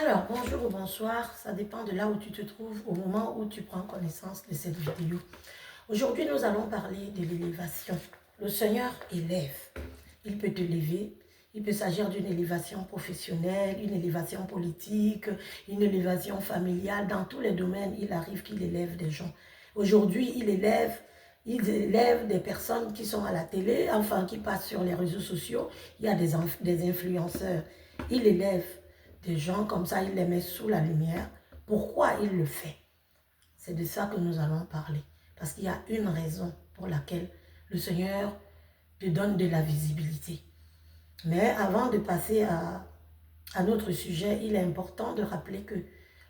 Alors, bonjour ou bonsoir, ça dépend de là où tu te trouves au moment où tu prends connaissance de cette vidéo. Aujourd'hui, nous allons parler de l'élévation. Le Seigneur élève. Il peut te lever. Il peut s'agir d'une élévation professionnelle, une élévation politique, une élévation familiale. Dans tous les domaines, il arrive qu'il élève des gens. Aujourd'hui, il élève des personnes qui sont à la télé, enfin qui passent sur les réseaux sociaux. Il y a des influenceurs. Il élève des gens comme ça, il les met sous la lumière. Pourquoi il le fait? C'est de ça que nous allons parler. Parce qu'il y a une raison pour laquelle le Seigneur te donne de la visibilité. Mais avant de passer à notre sujet, il est important de rappeler que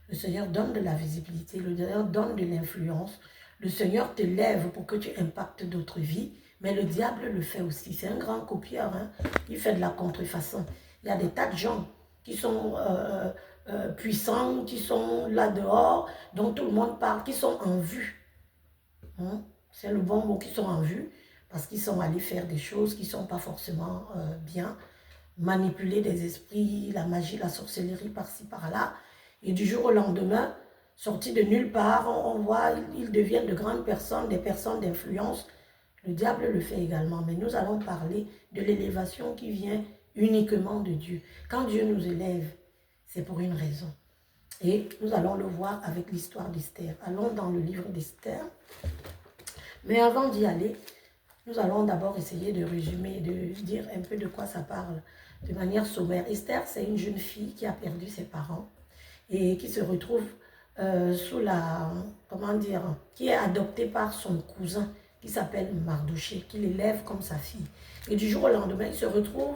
le Seigneur donne de la visibilité, le Seigneur donne de l'influence. Le Seigneur te lève pour que tu impactes d'autres vies, mais le diable le fait aussi. C'est un grand copieur, hein? Il fait de la contrefaçon. Il y a des tas de gens qui sont puissants, qui sont là dehors, dont tout le monde parle, qui sont en vue. Hein? C'est le bon mot, qui sont en vue, parce qu'ils sont allés faire des choses qui ne sont pas forcément bien, manipuler des esprits, la magie, la sorcellerie par-ci, par-là. Et du jour au lendemain, sortis de nulle part, on voit, ils deviennent de grandes personnes, des personnes d'influence. Le diable le fait également, mais nous allons parler de l'élévation qui vient uniquement de Dieu. Quand Dieu nous élève, c'est pour une raison. Et nous allons le voir avec l'histoire d'Esther. Allons dans le livre d'Esther. Mais avant d'y aller, nous allons d'abord essayer de résumer, de dire un peu de quoi ça parle de manière sommaire. Esther, c'est une jeune fille qui a perdu ses parents et qui se retrouve sous la, comment dire, qui est adoptée par son cousin qui s'appelle Mardoché, qui l'élève comme sa fille. Et du jour au lendemain, il se retrouve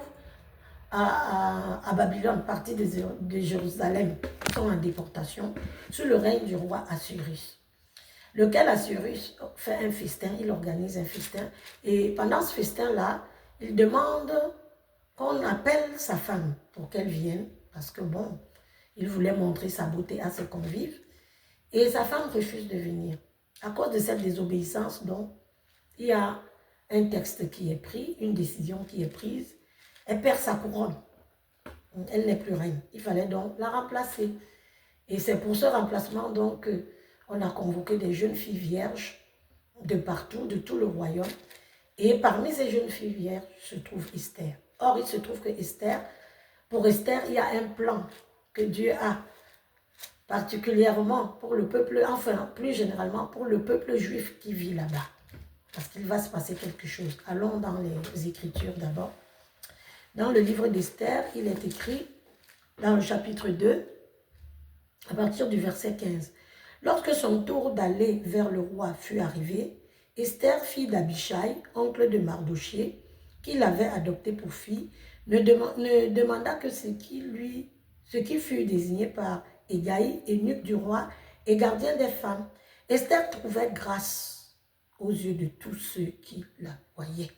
à Babylone, partie de Jérusalem, qui sont en déportation, sous le règne du roi Assyrus. Lequel Assyrus fait un festin, il organise un festin, et pendant ce festin-là, il demande qu'on appelle sa femme pour qu'elle vienne, parce que bon, il voulait montrer sa beauté à ses convives, et sa femme refuse de venir. À cause de cette désobéissance, donc, il y a un texte qui est pris, une décision qui est prise, elle perd sa couronne, elle n'est plus reine. Il fallait donc la remplacer. Et c'est pour ce remplacement donc qu'on a convoqué des jeunes filles vierges de partout, de tout le royaume. Et parmi ces jeunes filles vierges se trouve Esther. Or, il se trouve que Esther, pour Esther, il y a un plan que Dieu a particulièrement pour le peuple, enfin plus généralement pour le peuple juif qui vit là-bas. Parce qu'il va se passer quelque chose. Allons dans les Écritures d'abord. Dans le livre d'Esther, il est écrit dans le chapitre 2, à partir du verset 15. Lorsque son tour d'aller vers le roi fut arrivé, Esther, fille d'Abichai, oncle de Mardoché, qui l'avait adoptée pour fille, ne demanda que ce qui fut désigné par Hégaï, eunuque du roi et gardien des femmes. Esther trouvait grâce aux yeux de tous ceux qui la voyaient.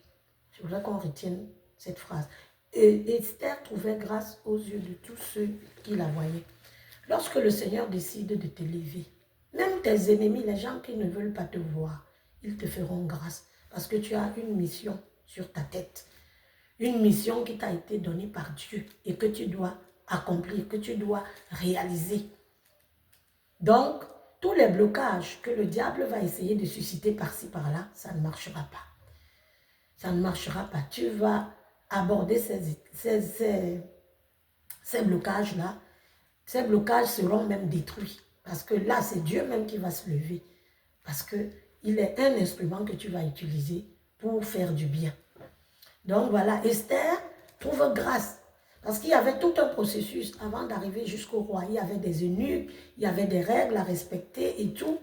Je voudrais qu'on retienne cette phrase. Et Esther trouvait grâce aux yeux de tous ceux qui la voyaient. Lorsque le Seigneur décide de t'élever, même tes ennemis, les gens qui ne veulent pas te voir, ils te feront grâce parce que tu as une mission sur ta tête. Une mission qui t'a été donnée par Dieu et que tu dois accomplir, que tu dois réaliser. Donc, tous les blocages que le diable va essayer de susciter par-ci, par-là, ça ne marchera pas. Ça ne marchera pas. Tu vas aborder ces blocages-là. Ces blocages seront même détruits. Parce que là, c'est Dieu même qui va se lever. Parce qu'il est un instrument que tu vas utiliser pour faire du bien. Donc voilà, Esther trouve grâce. Parce qu'il y avait tout un processus avant d'arriver jusqu'au roi. Il y avait des eunuques, il y avait des règles à respecter et tout.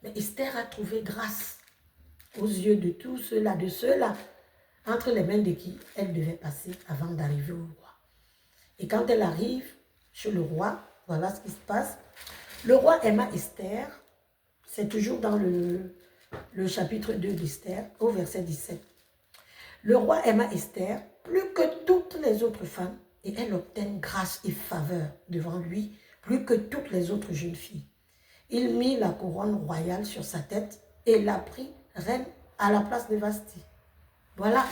Mais Esther a trouvé grâce aux yeux de tous ceux-là, entre les mains de qui elle devait passer avant d'arriver au roi. Et quand elle arrive chez le roi, voilà ce qui se passe. Le roi aima Esther, c'est toujours dans le chapitre 2 d'Esther, au verset 17. Le roi aima Esther plus que toutes les autres femmes et elle obtint grâce et faveur devant lui plus que toutes les autres jeunes filles. Il mit la couronne royale sur sa tête et l'a pris reine à la place de Vasti. Voilà,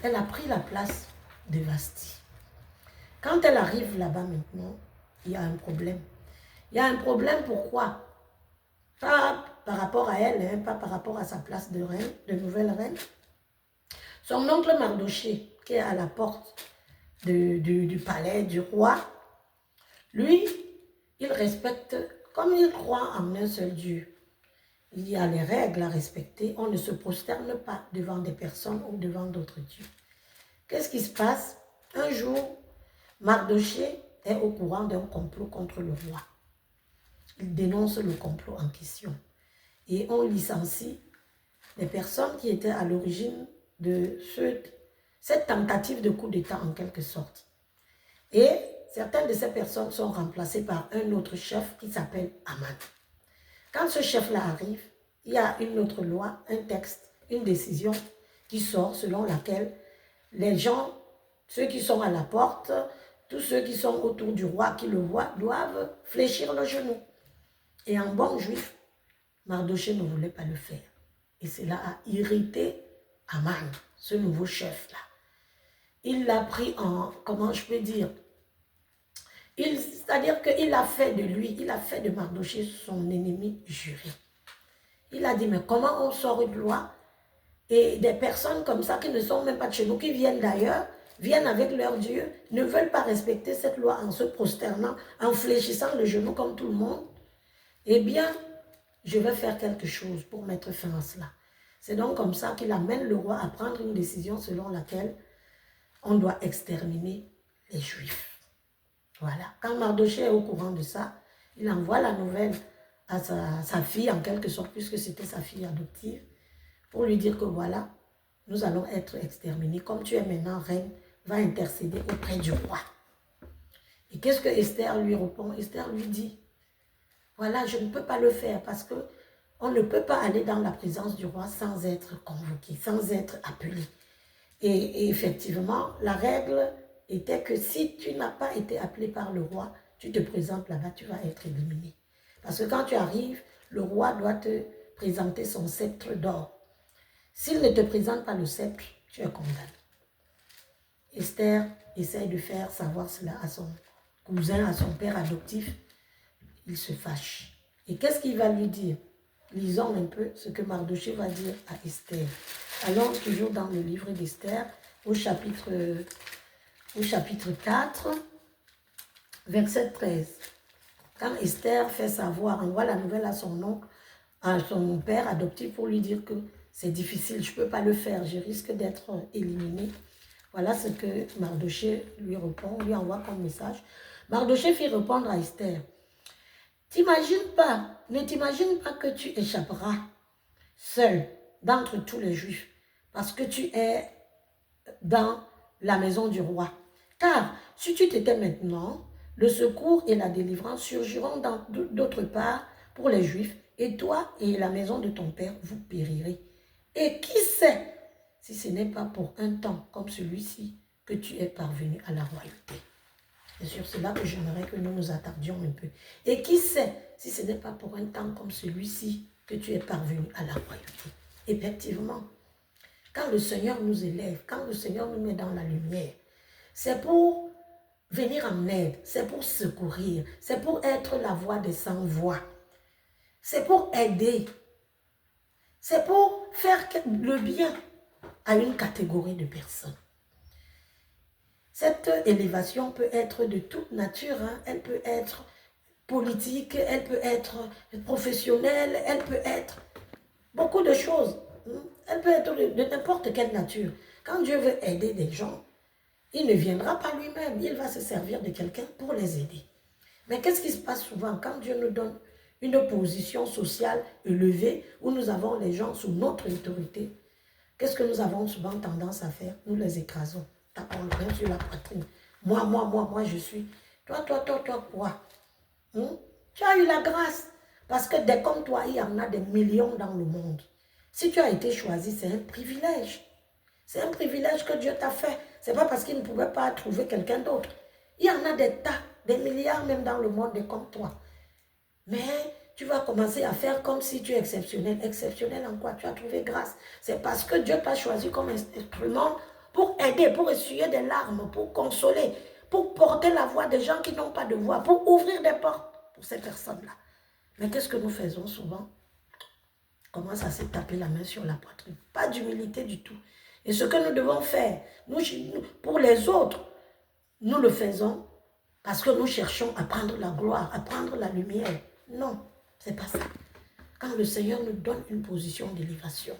elle a pris la place de Vasti. Quand elle arrive là-bas maintenant, il y a un problème. Il y a un problème, pourquoi? Pas par rapport à elle, hein, pas par rapport à sa place de reine, de nouvelle reine. Son oncle Mardoché, qui est à la porte du palais du roi, lui, il respecte, comme il croit en un seul Dieu. Il y a les règles à respecter. On ne se prosterne pas devant des personnes ou devant d'autres dieux. Qu'est-ce qui se passe? Un jour, Mardoché est au courant d'un complot contre le roi. Il dénonce le complot en question. Et on licencie les personnes qui étaient à l'origine de cette tentative de coup d'État en quelque sorte. Et certaines de ces personnes sont remplacées par un autre chef qui s'appelle Haman. Quand ce chef-là arrive, il y a une autre loi, un texte, une décision qui sort selon laquelle les gens, ceux qui sont à la porte, tous ceux qui sont autour du roi qui le voient, doivent fléchir le genou. Et en bon juif, Mardoché ne voulait pas le faire. Et cela a irrité Haman, ce nouveau chef-là. Il l'a pris en, comment je peux dire, c'est-à-dire qu'il a fait de lui, il a fait de Mardoché son ennemi juré. Il a dit, mais comment on sort une loi et des personnes comme ça qui ne sont même pas de chez nous, qui viennent d'ailleurs, viennent avec leur Dieu, ne veulent pas respecter cette loi en se prosternant, en fléchissant le genou comme tout le monde. Eh bien, je vais faire quelque chose pour mettre fin à cela. C'est donc comme ça qu'il amène le roi à prendre une décision selon laquelle on doit exterminer les Juifs. Voilà. Quand Mardoché est au courant de ça, il envoie la nouvelle à sa fille, en quelque sorte, puisque c'était sa fille adoptive, pour lui dire que voilà, nous allons être exterminés. Comme tu es maintenant reine, va intercéder auprès du roi. Et qu'est-ce que Esther lui répond? Esther lui dit, voilà, je ne peux pas le faire parce que on ne peut pas aller dans la présence du roi sans être convoqué, sans être appelé. Et effectivement, la règle était que si tu n'as pas été appelé par le roi, tu te présentes là-bas, tu vas être éliminé. Parce que quand tu arrives, le roi doit te présenter son sceptre d'or. S'il ne te présente pas le sceptre, tu es condamné. Esther essaye de faire savoir cela à son cousin, à son père adoptif. Il se fâche. Et qu'est-ce qu'il va lui dire? Lisons un peu ce que Mardoché va dire à Esther. Allons toujours dans le livre d'Esther, au chapitre 4, verset 13. Quand Esther fait savoir, envoie la nouvelle à son oncle, à son père adoptif pour lui dire que c'est difficile, je ne peux pas le faire, je risque d'être éliminé. Voilà ce que Mardoché lui répond, lui envoie comme message. Mardoché fit répondre à Esther. Ne t'imagine pas que tu échapperas seul d'entre tous les Juifs parce que tu es dans la maison du roi. Car si tu t'étais maintenant, le secours et la délivrance surgiront d'autre part pour les Juifs et toi et la maison de ton père, vous périrez. Et qui sait si ce n'est pas pour un temps comme celui-ci que tu es parvenu à la royauté. C'est sur cela que j'aimerais que nous nous attardions un peu. Et qui sait si ce n'est pas pour un temps comme celui-ci que tu es parvenu à la royauté. Effectivement, quand le Seigneur nous élève, quand le Seigneur nous met dans la lumière, c'est pour venir en aide, c'est pour secourir, c'est pour être la voix des sans-voix, c'est pour aider, c'est pour faire le bien à une catégorie de personnes. Cette élévation peut être de toute nature, hein. Elle peut être politique, elle peut être professionnelle, elle peut être beaucoup de choses. Elle peut être de n'importe quelle nature. Quand Dieu veut aider des gens, il ne viendra pas lui-même, il va se servir de quelqu'un pour les aider. Mais qu'est-ce qui se passe souvent quand Dieu nous donne une position sociale élevée où nous avons les gens sous notre autorité? Qu'est-ce que nous avons souvent tendance à faire? Nous les écrasons. Tapons le main sur la poitrine. Moi, je suis. Toi, quoi? Tu as eu la grâce. Parce que dès comme toi, il y en a des millions dans le monde. Si tu as été choisi, c'est un privilège. C'est un privilège que Dieu t'a fait. Ce n'est pas parce qu'il ne pouvait pas trouver quelqu'un d'autre. Il y en a des tas, des milliards même dans le monde, des comme toi. Mais tu vas commencer à faire comme si tu es exceptionnel. Exceptionnel en quoi? Tu as trouvé grâce. C'est parce que Dieu t'a choisi comme instrument pour aider, pour essuyer des larmes, pour consoler, pour porter la voix des gens qui n'ont pas de voix, pour ouvrir des portes pour ces personnes-là. Mais qu'est-ce que nous faisons souvent? On commence à se taper la main sur la poitrine. Pas d'humilité du tout. Et ce que nous devons faire, nous, pour les autres, nous le faisons parce que nous cherchons à prendre la gloire, à prendre la lumière. Non, c'est pas ça. Quand le Seigneur nous donne une position d'élévation,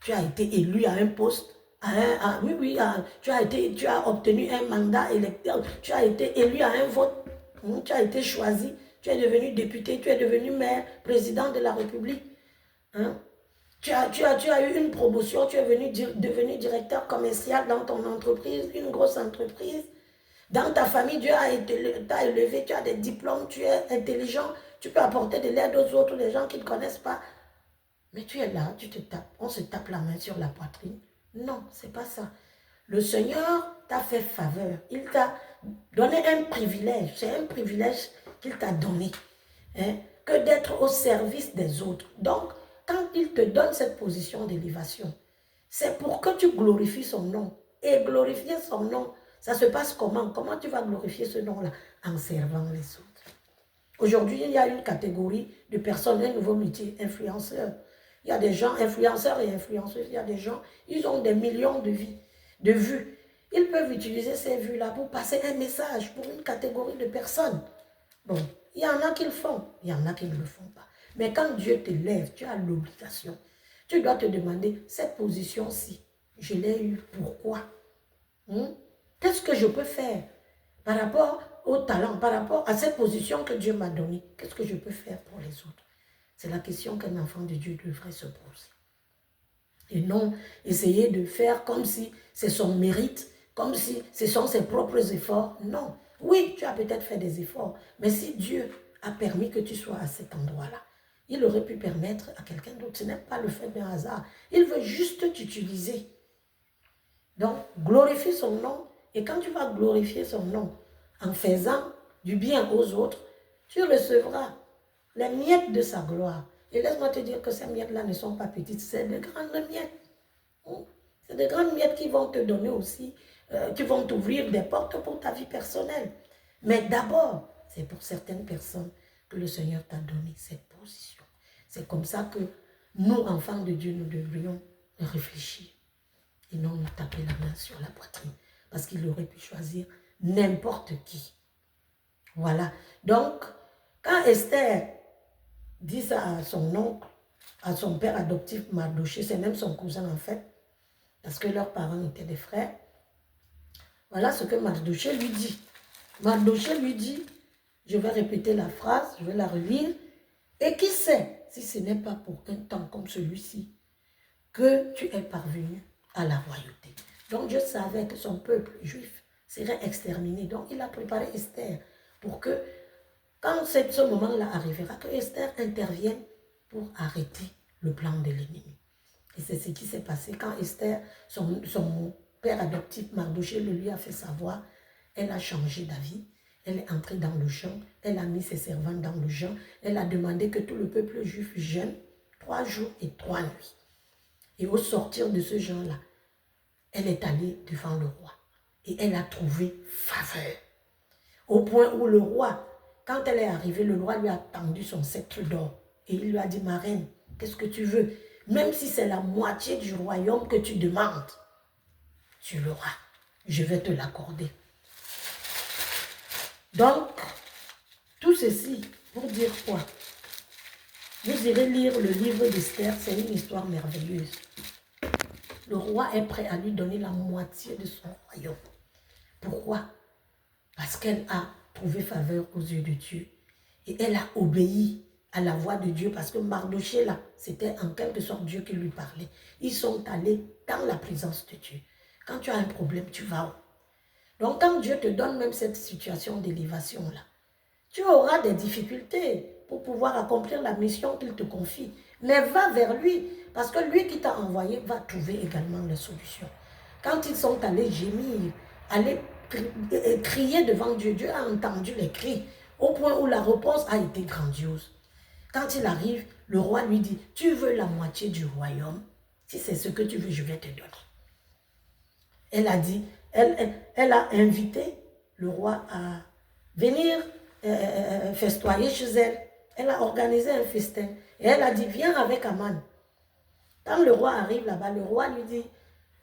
tu as été élu à un poste, tu as obtenu un mandat électoral, tu as été élu à un vote, tu as été choisi, tu es devenu député, tu es devenu maire, président de la République. Hein? Tu as eu une promotion, tu es devenu directeur commercial dans ton entreprise, une grosse entreprise. Dans ta famille, Dieu t'a élevé, tu as des diplômes, tu es intelligent, tu peux apporter de l'aide aux autres, les gens qui ne te connaissent pas. Mais tu es là, tu te tapes, on se tape la main sur la poitrine. Non, c'est pas ça. Le Seigneur t'a fait faveur. Il t'a donné un privilège. C'est un privilège qu'il t'a donné. Hein, que d'être au service des autres. Donc, quand il te donne cette position d'élévation, c'est pour que tu glorifies son nom. Et glorifier son nom, ça se passe comment? Comment tu vas glorifier ce nom-là? En servant les autres. Aujourd'hui, il y a une catégorie de personnes, un nouveau métier, influenceurs. Il y a des gens, influenceurs et influenceuses, il y a des gens, ils ont des millions de vues. Ils peuvent utiliser ces vues-là pour passer un message pour une catégorie de personnes. Bon, il y en a qui le font, il y en a qui ne le font pas. Mais quand Dieu te lève, tu as l'obligation. Tu dois te demander, cette position-ci, je l'ai eue, pourquoi? Qu'est-ce que je peux faire par rapport au talent, par rapport à cette position que Dieu m'a donnée? Qu'est-ce que je peux faire pour les autres? C'est la question qu'un enfant de Dieu devrait se poser. Et non essayer de faire comme si c'est son mérite, comme si ce sont ses propres efforts. Non. Oui, tu as peut-être fait des efforts, mais si Dieu a permis que tu sois à cet endroit-là, il aurait pu permettre à quelqu'un d'autre. Ce n'est pas le fait d'un hasard. Il veut juste t'utiliser. Donc, glorifie son nom. Et quand tu vas glorifier son nom en faisant du bien aux autres, tu recevras les miettes de sa gloire. Et laisse-moi te dire que ces miettes-là ne sont pas petites, c'est de grandes miettes. C'est de grandes miettes qui vont te donner aussi, qui vont t'ouvrir des portes pour ta vie personnelle. Mais d'abord, c'est pour certaines personnes que le Seigneur t'a donné cette position. C'est comme ça que nous, enfants de Dieu, nous devrions réfléchir et non nous taper la main sur la poitrine. Parce qu'il aurait pu choisir n'importe qui. Voilà. Donc, quand Esther dit ça à son oncle, à son père adoptif Mardoché, c'est même son cousin en fait, parce que leurs parents étaient des frères. Voilà ce que Mardoché lui dit. Mardoché lui dit, je vais répéter la phrase, je vais la relire, et qui sait si ce n'est pas pour un temps comme celui-ci que tu es parvenu à la royauté. Donc Dieu savait que son peuple juif serait exterminé. Donc il a préparé Esther pour que, quand ce moment-là arrivera, que Esther intervienne pour arrêter le plan de l'ennemi. Et c'est ce qui s'est passé quand Esther, son père adoptif Mardoché le lui a fait savoir. Elle a changé d'avis. Elle est entrée dans le champ. Elle a mis ses servantes dans le champ. Elle a demandé que tout le peuple juif jeûne 3 jours et 3 nuits. Et au sortir de ce jeûne-là, elle est allée devant le roi. Et elle a trouvé faveur. Au point où le roi, quand elle est arrivée, le roi lui a tendu son sceptre d'or. Et il lui a dit, ma reine, qu'est-ce que tu veux? Même si c'est la moitié du royaume que tu demandes, tu l'auras. Je vais te l'accorder. Donc, tout ceci pour dire quoi? Vous irez lire le livre d'Esther, c'est une histoire merveilleuse. Le roi est prêt à lui donner la moitié de son royaume. Pourquoi? Parce qu'elle a trouvé faveur aux yeux de Dieu. Et elle a obéi à la voix de Dieu, parce que Mardoché, là, c'était en quelque sorte Dieu qui lui parlait. Ils sont allés dans la présence de Dieu. Quand tu as un problème, tu vas où? Donc, quand Dieu te donne même cette situation d'élévation-là, tu auras des difficultés pour pouvoir accomplir la mission qu'il te confie. Mais va vers lui, parce que lui qui t'a envoyé va trouver également la solution. Quand ils sont allés gémir, aller crier devant Dieu, Dieu a entendu les cris, au point où la réponse a été grandiose. Quand il arrive, le roi lui dit, tu veux la moitié du royaume? Si c'est ce que tu veux, je vais te donner. Elle a dit, elle a invité le roi à venir festoyer chez elle. Elle a organisé un festin. Et elle a dit, viens avec Aman. Quand le roi arrive là-bas, le roi lui dit,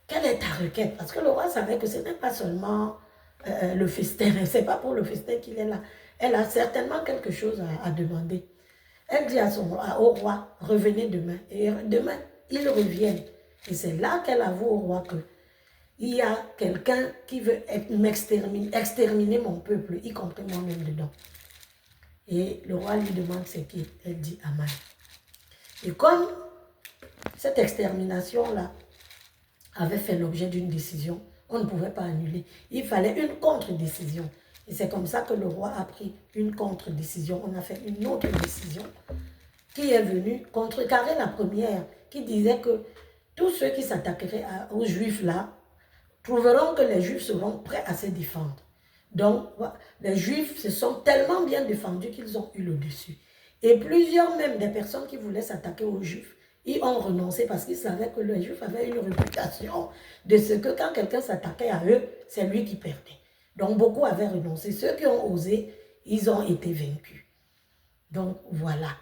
quelle est ta requête? Parce que le roi savait que ce n'est pas seulement le festin, ce n'est pas pour le festin qu'il est là. Elle a certainement quelque chose à demander. Elle dit au roi, revenez demain. Et demain, ils reviennent. Et c'est là qu'elle avoue au roi que il y a quelqu'un qui veut exterminer mon peuple, y compris moi-même dedans. Et le roi lui demande c'est qui. Elle dit Aman. Et comme cette extermination-là avait fait l'objet d'une décision, on ne pouvait pas annuler. Il fallait une contre-décision. Et c'est comme ça que le roi a pris une contre-décision. On a fait une autre décision qui est venue contrecarrer la première, qui disait que tous ceux qui s'attaqueraient aux Juifs là, trouveront que les Juifs seront prêts à se défendre. Donc, les Juifs se sont tellement bien défendus qu'ils ont eu le dessus. Et plusieurs même des personnes qui voulaient s'attaquer aux Juifs, ils ont renoncé parce qu'ils savaient que les Juifs avaient une réputation de ce que quand quelqu'un s'attaquait à eux, c'est lui qui perdait. Donc, beaucoup avaient renoncé. Ceux qui ont osé, ils ont été vaincus. Donc, voilà.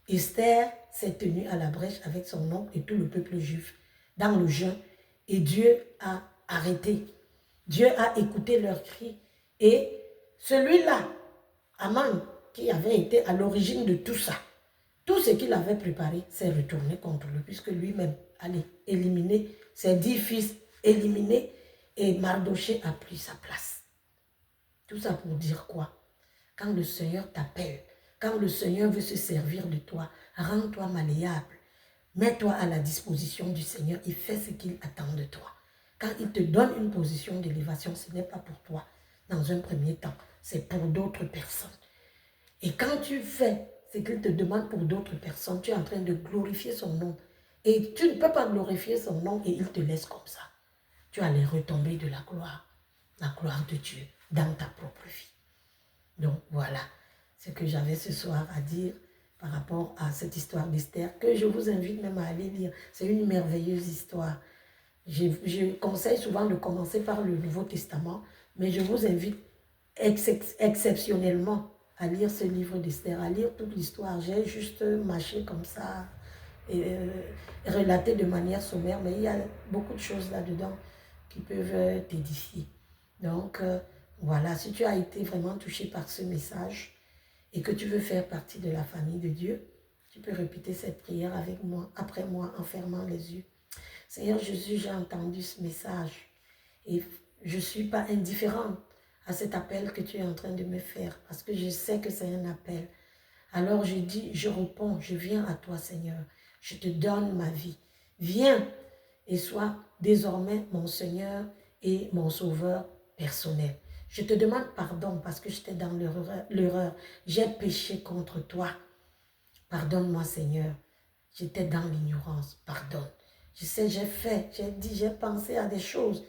Esther s'est tenue à la brèche avec son oncle et tout le peuple juif dans le jeûne et Dieu a arrêté. Dieu a écouté leurs cris et celui-là, Aman, qui avait été à l'origine de tout ça, tout ce qu'il avait préparé s'est retourné contre lui puisque lui-même allait éliminer ses 10 fils, éliminer et Mardoché a pris sa place. Tout ça pour dire quoi? Quand le Seigneur t'appelle, quand le Seigneur veut se servir de toi, rends-toi malléable. Mets-toi à la disposition du Seigneur et fais ce qu'il attend de toi. Quand il te donne une position d'élévation, ce n'est pas pour toi dans un premier temps, c'est pour d'autres personnes. Et quand tu fais ce qu'il te demande pour d'autres personnes, tu es en train de glorifier son nom. Et tu ne peux pas glorifier son nom et il te laisse comme ça. Tu as les retombées de la gloire de Dieu dans ta propre vie. Donc voilà ce que j'avais ce soir à dire par rapport à cette histoire d'Esther, que je vous invite même à aller lire. C'est une merveilleuse histoire. Je conseille souvent de commencer par le Nouveau Testament, mais je vous invite exceptionnellement à lire ce livre d'Esther, à lire toute l'histoire. J'ai juste mâché comme ça et relaté de manière sommaire, mais il y a beaucoup de choses là-dedans qui peuvent t'édifier. Donc, voilà, si tu as été vraiment touché par ce message et que tu veux faire partie de la famille de Dieu, tu peux répéter cette prière avec moi, après moi, en fermant les yeux. Seigneur Jésus, j'ai entendu ce message et je ne suis pas indifférente à cet appel que tu es en train de me faire parce que je sais que c'est un appel. Alors je dis, je réponds, je viens à toi Seigneur, je te donne ma vie. Viens et sois désormais mon Seigneur et mon Sauveur personnel. Je te demande pardon parce que j'étais dans l'erreur. J'ai péché contre toi. Pardonne-moi Seigneur. J'étais dans l'ignorance. Pardonne. Je sais, j'ai fait, j'ai dit, j'ai pensé à des choses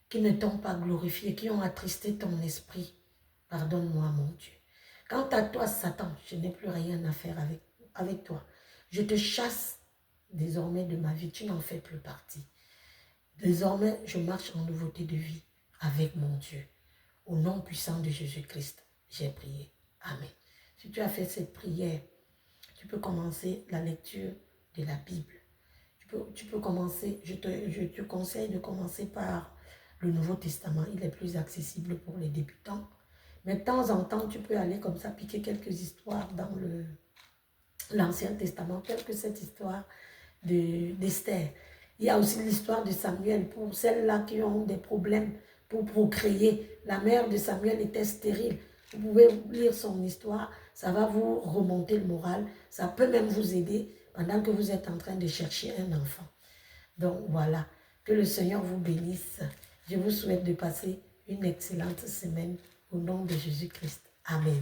qui ne t'ont pas glorifié, qui ont attristé ton esprit. Pardonne-moi mon Dieu. Quant à toi Satan, je n'ai plus rien à faire avec toi. Je te chasse désormais de ma vie. Tu n'en fais plus partie. Désormais, je marche en nouveauté de vie avec mon Dieu. Au nom puissant de Jésus-Christ, j'ai prié. Amen. Si tu as fait cette prière, tu peux commencer la lecture de la Bible. Tu peux commencer, je te conseille de commencer par le Nouveau Testament. Il est plus accessible pour les débutants. Mais de temps en temps, tu peux aller comme ça, piquer quelques histoires dans l'Ancien Testament, telle que cette histoire d'Esther. Il y a aussi l'histoire de Samuel, pour celles-là qui ont des problèmes pour procréer. La mère de Samuel était stérile. Vous pouvez lire son histoire, ça va vous remonter le moral. Ça peut même vous aider pendant que vous êtes en train de chercher un enfant. Donc voilà, que le Seigneur vous bénisse. Je vous souhaite de passer une excellente semaine au nom de Jésus-Christ. Amen.